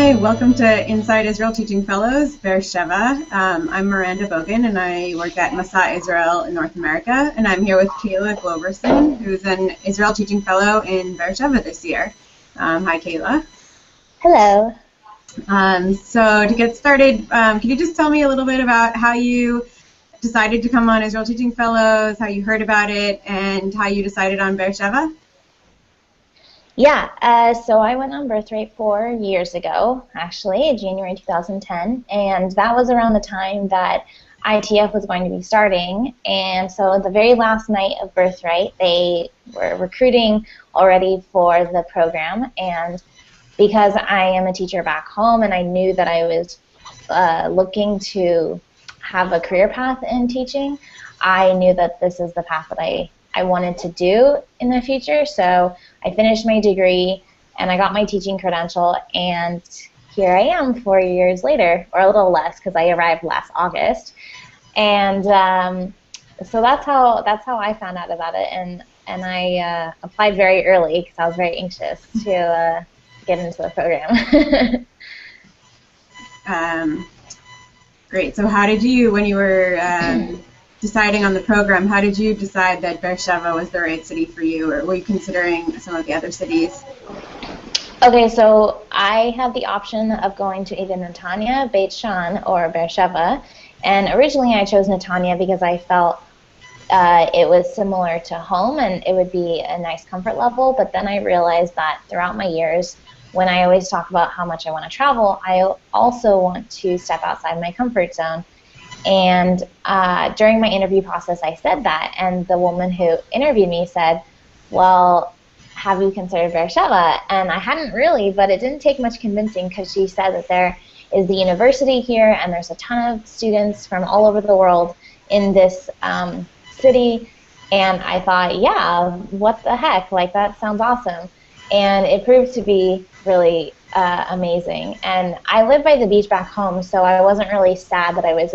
Hi, welcome to Inside Israel Teaching Fellows, Sheva. I'm Miranda Bogan, and I work at Masa, Israel in North America, and I'm here with Kayla Gloverson, who's an Israel Teaching Fellow in Sheva this year. Hi, Kayla. Hello. So to get started, can you just tell me a little bit about how you decided to come on Israel Teaching Fellows, how you heard about it, and how you decided on Sheva? Yeah, so I went on Birthright 4 years ago, actually, in January 2010, and that was around the time that ITF was going to be starting. And so the very last night of Birthright, they were recruiting already for the program, and because I am a teacher back home and I knew that I was looking to have a career path in teaching, I knew that this is the path that I wanted to do in the future. So I finished my degree and I got my teaching credential, and here I am 4 years later, or a little less because I arrived last August. And so that's how I found out about it, and I applied very early because I was very anxious to get into the program. Great. So how did you, when you were deciding on the program, how did you decide that Sheva was the right city for you, or were you considering some of the other cities? Okay, so I had the option of going to either Netanya, Beit Shan, or Sheva, and originally I chose Netanya because I felt it was similar to home and it would be a nice comfort level, but then I realized that throughout my years, when I always talk about how much I want to travel, I also want to step outside my comfort zone. And during my interview process, I said that, and the woman who interviewed me said, well, have you considered Sheva? And I hadn't really, but it didn't take much convincing because she said that there is the university here and there's a ton of students from all over the world in this city. And I thought, yeah, what the heck? Like, that sounds awesome. And it proved to be really amazing. And I live by the beach back home, so I wasn't really sad that I was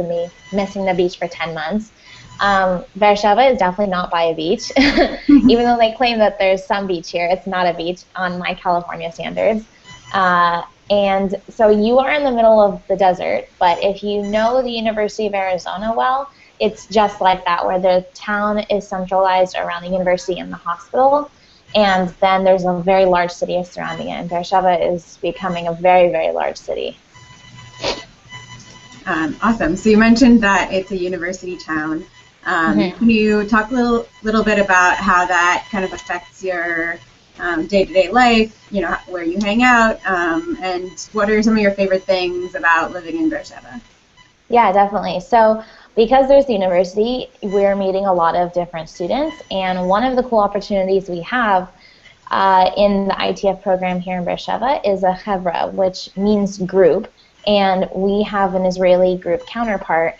missing the beach for 10 months. Sheva is definitely not by a beach. Even though they claim that there's some beach here, it's not a beach on my California standards. And so you are in the middle of the desert, but if you know the University of Arizona well, it's just like that, where the town is centralized around the university and the hospital. And then there's a very large city surrounding it, and Sheva is becoming a very, very large city. Awesome. So you mentioned that it's a university town. Can you talk a little bit about how that kind of affects your day-to-day life, you know, where you hang out, and what are some of your favorite things about living in Sheva? Yeah, definitely. So because there's the university, we're meeting a lot of different students, and one of the cool opportunities we have in the ITF program here in Sheva is a chevra, which means group, and we have an Israeli group counterpart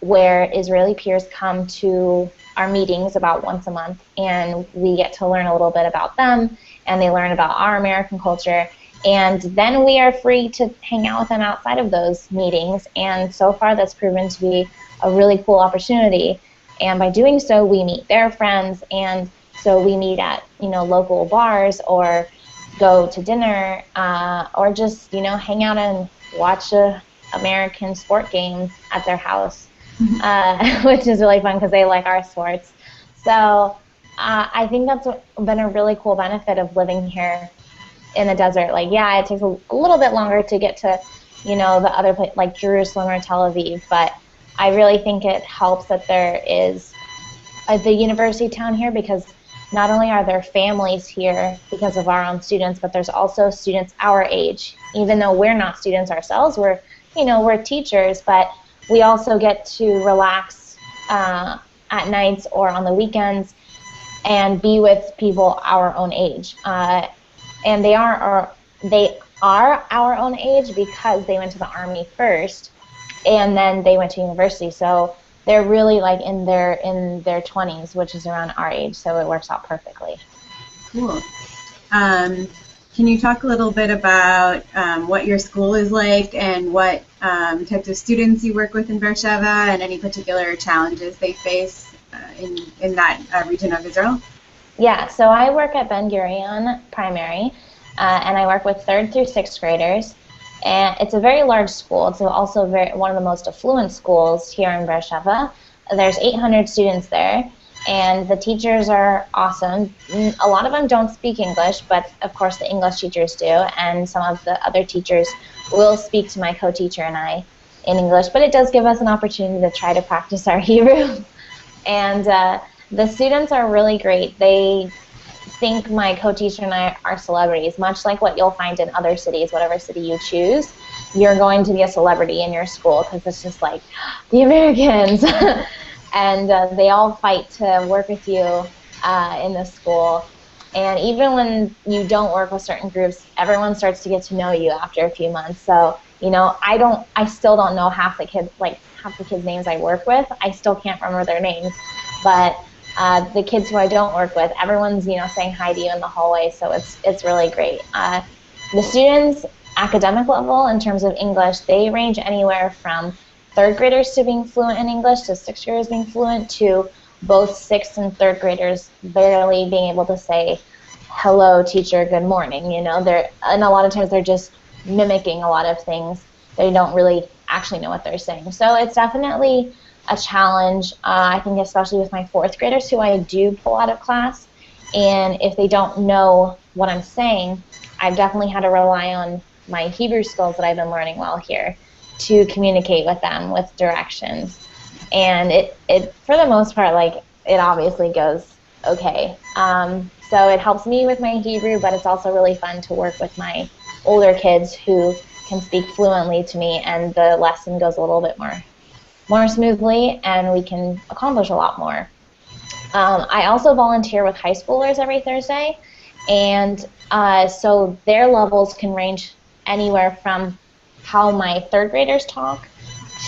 where Israeli peers come to our meetings about once a month, and we get to learn a little bit about them, and they learn about our American culture. And then we are free to hang out with them outside of those meetings, and so far that's proven to be a really cool opportunity. And by doing so, we meet their friends, and so we meet at, you know, local bars or go to dinner or just, you know, hang out and watch a American sport game at their house, which is really fun because they like our sports. So I think that's been a really cool benefit of living here in the desert. Like, yeah, it takes a little bit longer to get to, you know, the other place like Jerusalem or Tel Aviv, but I really think it helps that there is the university town here, because not only are there families here because of our own students, but there's also students our age. Even though we're not students ourselves, we're teachers, but we also get to relax at nights or on the weekends and be with people our own age. And they are our own age because they went to the Army first, and then they went to university. So they're really like in their 20s, which is around our age. So it works out perfectly. Cool. Can you talk a little bit about what your school is like and what types of students you work with in Sheva, and any particular challenges they face in that region of Israel? Yeah, so I work at Ben Gurion Primary, and I work with 3rd through 6th graders. And it's a very large school. It's also one of the most affluent schools here in Beersheba. There's 800 students there, and the teachers are awesome. A lot of them don't speak English, but of course the English teachers do, and some of the other teachers will speak to my co-teacher and I in English, but it does give us an opportunity to try to practice our Hebrew. And the students are really great. They think my co-teacher and I are celebrities, much like what you'll find in other cities, whatever city you choose. You're going to be a celebrity in your school because it's just like, the Americans. And they all fight to work with you in the school. And even when you don't work with certain groups, everyone starts to get to know you after a few months. So, you know, I still don't know half the kids' names I work with. I still can't remember their names. But the kids who I don't work with, everyone's, you know, saying hi to you in the hallway, so it's really great. The students' academic level in terms of English, they range anywhere from 3rd graders to being fluent in English to 6th graders being fluent to both 6th and 3rd graders barely being able to say, hello, teacher, good morning. You know, and a lot of times they're just mimicking a lot of things. They don't really actually know what they're saying. So it's definitely a challenge, I think, especially with my 4th graders who I do pull out of class. And if they don't know what I'm saying, I've definitely had to rely on my Hebrew skills that I've been learning while here to communicate with them with directions. And it for the most part, like, it obviously goes okay. So it helps me with my Hebrew, but it's also really fun to work with my older kids who can speak fluently to me, and the lesson goes a little bit more smoothly, and we can accomplish a lot more. I also volunteer with high schoolers every Thursday, and so their levels can range anywhere from how my 3rd graders talk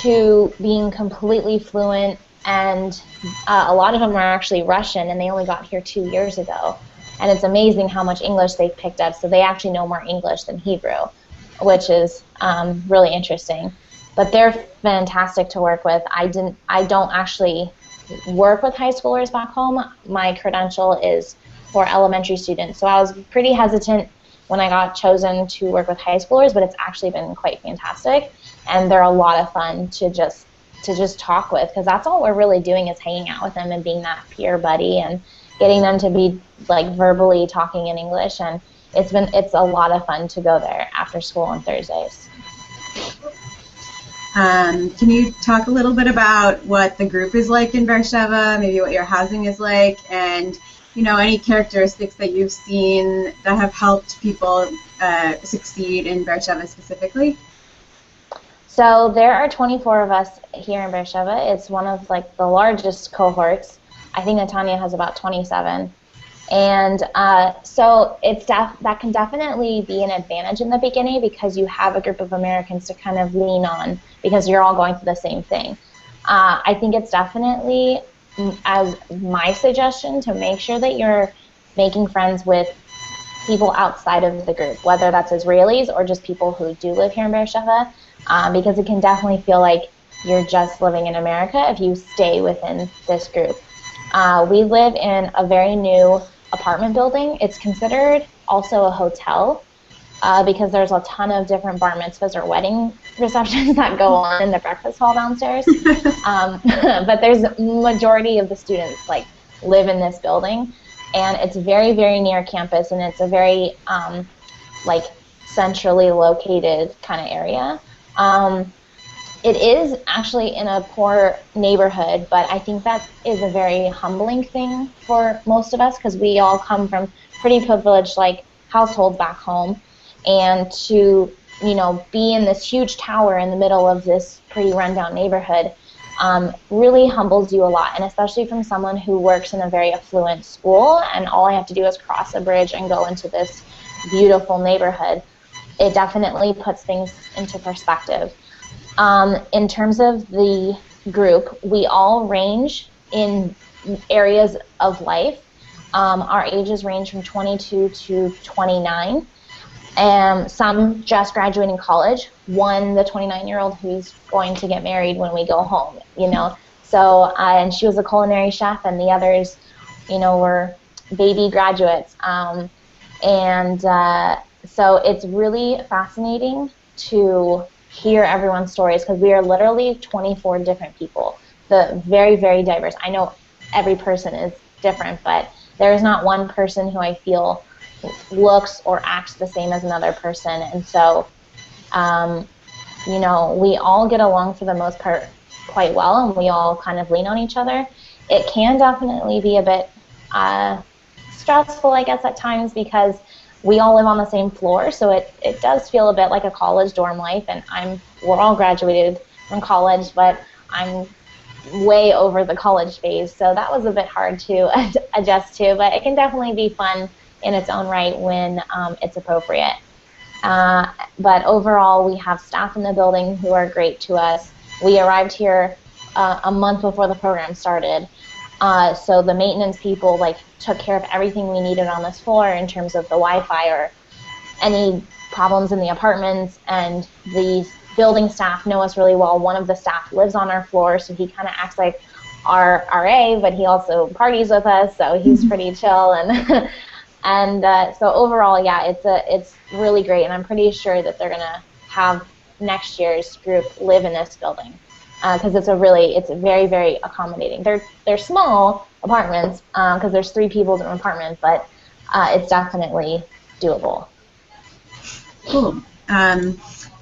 to being completely fluent, and a lot of them are actually Russian, and they only got here 2 years ago. And it's amazing how much English they've picked up, so they actually know more English than Hebrew, which is really interesting. But they're fantastic to work with. I don't actually work with high schoolers back home. My credential is for elementary students. So I was pretty hesitant when I got chosen to work with high schoolers, but it's actually been quite fantastic. And they're a lot of fun to just talk with, because that's all we're really doing is hanging out with them and being that peer buddy and getting them to be like verbally talking in English. And it's a lot of fun to go there after school on Thursdays. Can you talk a little bit about what the group is like in Beersheba, maybe what your housing is like, and, you know, any characteristics that you've seen that have helped people succeed in Beersheba specifically? So there are 24 of us here in Beersheba. It's one of like the largest cohorts. I think Netanya has about 27. And so that can definitely be an advantage in the beginning, because you have a group of Americans to kind of lean on, because you're all going through the same thing. I think it's definitely, as my suggestion, to make sure that you're making friends with people outside of the group, whether that's Israelis or just people who do live here in Beersheba, because it can definitely feel like you're just living in America if you stay within this group. We live in a very new apartment building. It's considered also a hotel because there's a ton of different bar mitzvahs or wedding receptions that go on in the breakfast hall downstairs. But there's a majority of the students like live in this building, and it's very, very near campus, and it's a very like centrally located kind of area. It is actually in a poor neighborhood, but I think that is a very humbling thing for most of us, because we all come from pretty privileged like households back home, and to, you know, be in this huge tower in the middle of this pretty rundown neighborhood really humbles you a lot, and especially from someone who works in a very affluent school, and all I have to do is cross a bridge and go into this beautiful neighborhood. It definitely puts things into perspective. In terms of the group, we all range in areas of life. Our ages range from 22 to 29. Some just graduating college. One, the 29-year-old, who's going to get married when we go home, you know. So, and she was a culinary chef, and the others, you know, were baby graduates. So it's really fascinating to hear everyone's stories because we are literally 24 different people. The very, very diverse. I know every person is different, but there is not one person who I feel looks or acts the same as another person. And so, you know, we all get along for the most part quite well, and we all kind of lean on each other. It can definitely be a bit stressful, I guess, at times because we all live on the same floor, so it does feel a bit like a college dorm life, and we're all graduated from college, but I'm way over the college phase, so that was a bit hard to adjust to, but it can definitely be fun in its own right when it's appropriate. But overall, we have staff in the building who are great to us. We arrived here a month before the program started, so the maintenance people took care of everything we needed on this floor in terms of the Wi-Fi or any problems in the apartments, and the building staff know us really well. One of the staff lives on our floor, so he kind of acts like our RA, but he also parties with us, so he's pretty chill. And and so overall, yeah, it's really great, and I'm pretty sure that they're gonna have next year's group live in this building because it's very, very accommodating. They're small apartments because there's 3 people in an apartment, but it's definitely doable. Cool.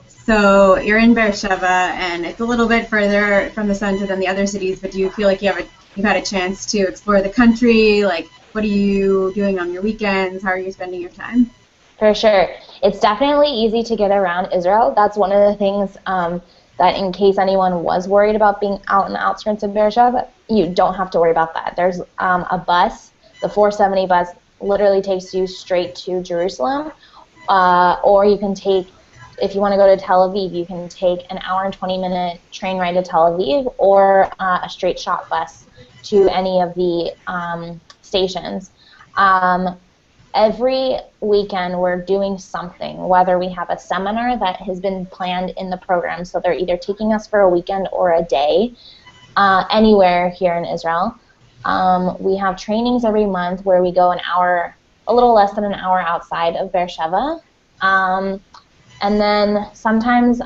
So you're in Beersheba, and it's a little bit further from the center than the other cities, but do you feel like you've had a chance to explore the country? Like, what are you doing on your weekends? How are you spending your time? For sure. It's definitely easy to get around Israel. That's one of the things that in case anyone was worried about being out in the outskirts of Beersheba, you don't have to worry about that. There's a bus, the 470 bus literally takes you straight to Jerusalem, or you can take, if you want to go to Tel Aviv, you can take an hour and 20-minute train ride to Tel Aviv or a straight shot bus to any of the stations. Every weekend we're doing something, whether we have a seminar that has been planned in the program, so they're either taking us for a weekend or a day anywhere here in Israel. We have trainings every month where we go an hour, a little less than an hour outside of Beersheba. And then sometimes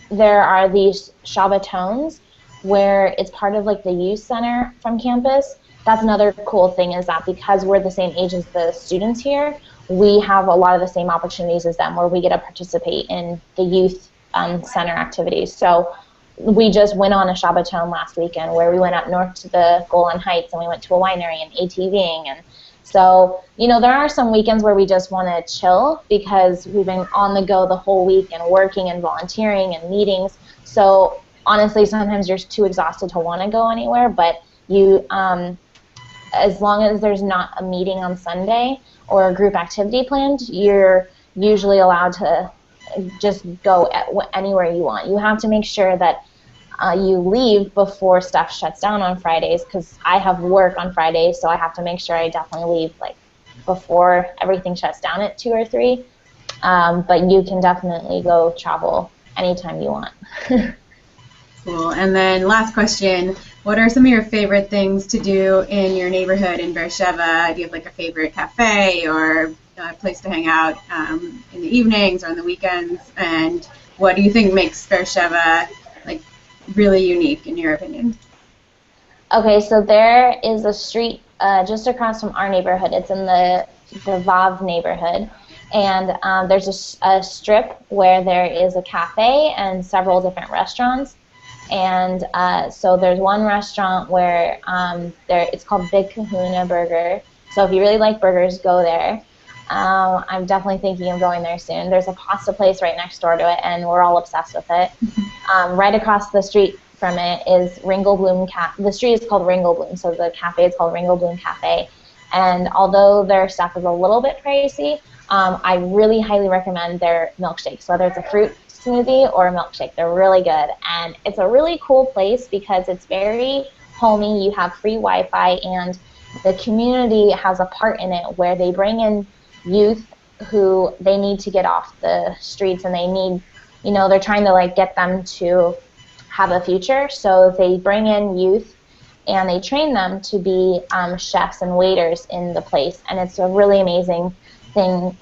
there are these Shabbatones where it's part of like the youth center from campus. That's another cool thing, is that because we're the same age as the students here, we have a lot of the same opportunities as them where we get to participate in the youth center activities. So we just went on a Shabbaton last weekend where we went up north to the Golan Heights and we went to a winery and ATVing. And so, you know, there are some weekends where we just want to chill because we've been on the go the whole week and working and volunteering and meetings. So honestly, sometimes you're too exhausted to want to go anywhere, but you, as long as there's not a meeting on Sunday or a group activity planned, you're usually allowed to just go anywhere you want. You have to make sure that you leave before stuff shuts down on Fridays, because I have work on Fridays, so I have to make sure I definitely leave like before everything shuts down at 2 or 3. But you can definitely go travel anytime you want. Cool. And then last question, what are some of your favorite things to do in your neighborhood in Beersheba? Do you have like a favorite cafe or a place to hang out in the evenings or on the weekends? And what do you think makes Beersheba like really unique in your opinion? Okay, so there is a street just across from our neighborhood. It's in the Vav neighborhood. And there's a strip where there is a cafe and several different restaurants. And so there's one restaurant where it's called Big Kahuna Burger. So if you really like burgers, go there. I'm definitely thinking of going there soon. There's a pasta place right next door to it, and we're all obsessed with it. Right across the street from it is Ringelblum Cafe. The street is called Ringelblum, so the cafe is called Ringelblum Cafe. And although their stuff is a little bit pricey, I really highly recommend their milkshakes, whether it's a fruit smoothie or a milkshake. They're really good. And it's a really cool place because it's very homey. You have free Wi-Fi, and the community has a part in it where they bring in youth who they need to get off the streets, and they need, you know, they're trying to like get them to have a future. So they bring in youth and they train them to be chefs and waiters in the place, and it's a really amazing thing.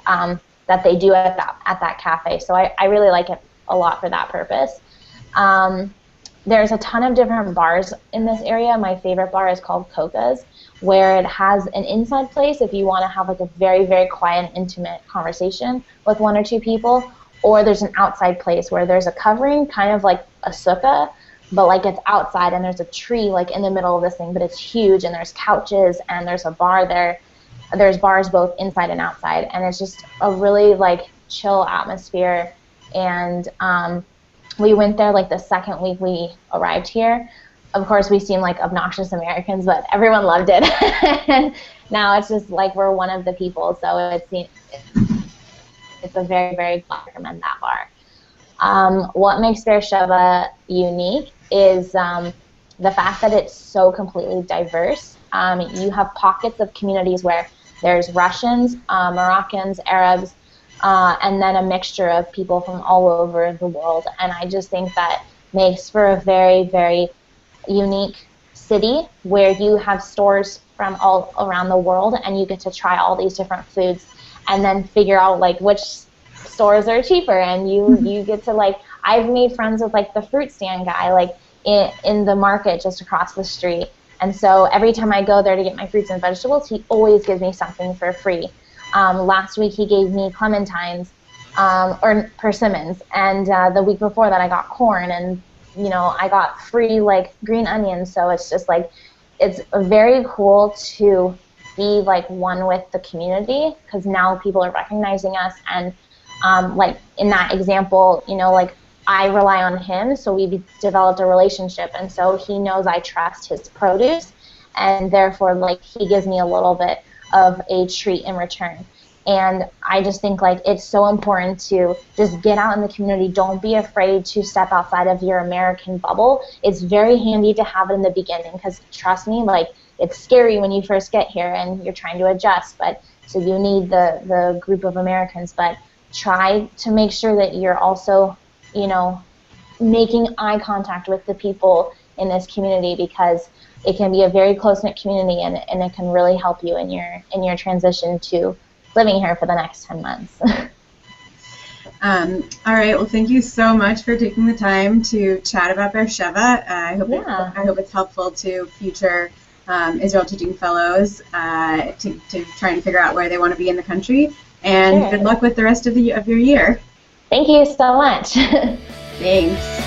that they do at that cafe. So I really like it a lot for that purpose. There's a ton of different bars in this area. My favorite bar is called Coca's, where it has an inside place if you want to have like a very, very quiet and intimate conversation with one or two people, or there's an outside place where there's a covering, kind of like a sukkah, but like it's outside, and there's a tree like in the middle of this thing, but it's huge, and there's couches, and there's a bar there. There's bars both inside and outside, and it's just a really like chill atmosphere. And we went there like the second week we arrived here. Of course, we seem like obnoxious Americans, but everyone loved it. And now it's just like we're one of the people, so it's a very, very glad to recommend that bar. What makes Beersheba unique is the fact that it's so completely diverse. You have pockets of communities where there's Russians, Moroccans, Arabs, and then a mixture of people from all over the world. And I just think that makes for a very, very unique city where you have stores from all around the world, and you get to try all these different foods and then figure out like which stores are cheaper, and you get to like, I've made friends with like the fruit stand guy like in the market just across the street. And so every time I go there to get my fruits and vegetables, he always gives me something for free. Last week he gave me clementines or persimmons, and the week before that I got corn, and I got free like green onions. So it's just like, it's very cool to be like one with the community, because now people are recognizing us. And like in that example, like I rely on him, so we developed a relationship, and so he knows I trust his produce, and therefore like he gives me a little bit of a treat in return. And I just think like it's so important to just get out in the community. Don't be afraid to step outside of your American bubble. It's very handy to have it in the beginning, because trust me, like it's scary when you first get here and you're trying to adjust, but so you need the group of Americans. But try to make sure that you're also making eye contact with the people in this community, because it can be a very close-knit community, and it can really help you in your transition to living here for the next 10 months. All right. Well, thank you so much for taking the time to chat about Beersheba. I hope it's helpful to future Israel Teaching Fellows to try and figure out where they want to be in the country. And Good luck with the rest of your year. Thank you so much. Thanks.